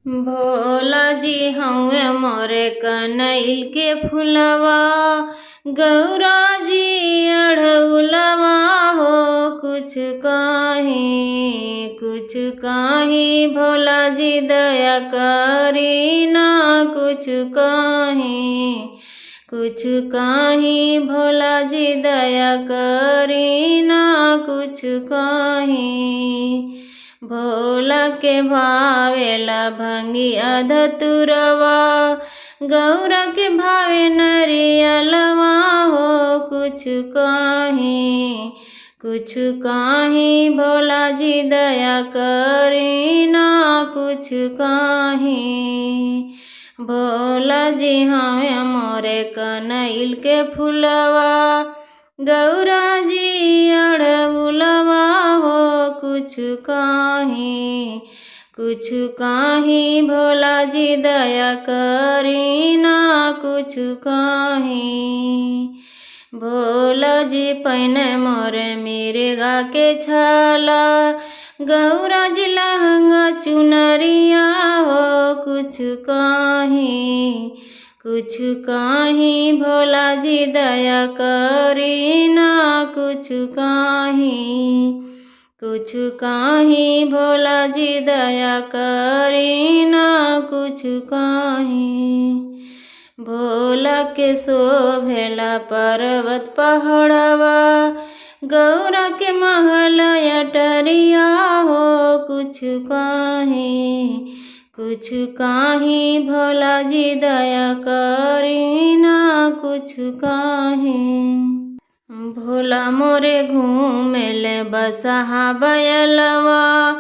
भोला जी हउए मोरे कनैल के फुलवा, गौरा जी अढ़उलवा हो। कुछ काही भोला जी दया करी ना। कुछ काही भोला जी दया करी ना। कुछ काही भोला के भावेला भंगिया धतुरवा, गौरा के भावे नरियलवा हो। कुछ काही भोला जी दया करी ना। कुछ काही भोला जी हमें मोरे कनैल के फुलवा, गौरा जी अढ़उलवा हो। कुछ काही भोला जी दया करी ना। कुछ काही भोला जी पैने मोरे मिर्गा के छाला, गौरा जी लहंगा चुनरिया हो। कुछ काही भोला जी दया करी ना। कुछ काही भोला जी दया करी ना। कुछ काही भोला के शोभेला पर्वत पहाड़वा, गौरा के महल अटरिया हो। कुछ काही भोला जी दया करी ना। कुछ काही भोला मोरे घूमेले बसहा बयलवा,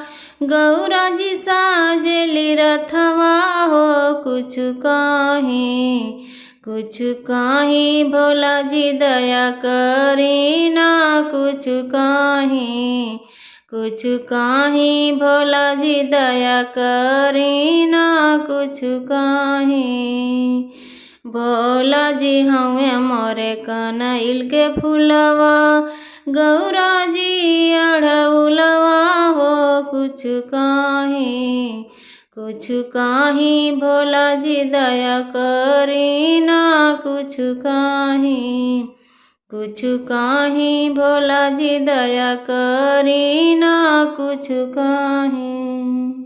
गौरा जी साजेली रथवा हो। कुछ काही भोला जी दया करी ना। कुछ काही भोला जी दया करी ना। कुछ काही भोला जी हउए मोरे कनैल के फुलवा, गौरा जी अढ़उलवा हो। कुछ काही भोला जी दया करी ना। कुछ काही भोला जी दया करी ना। कुछ काही।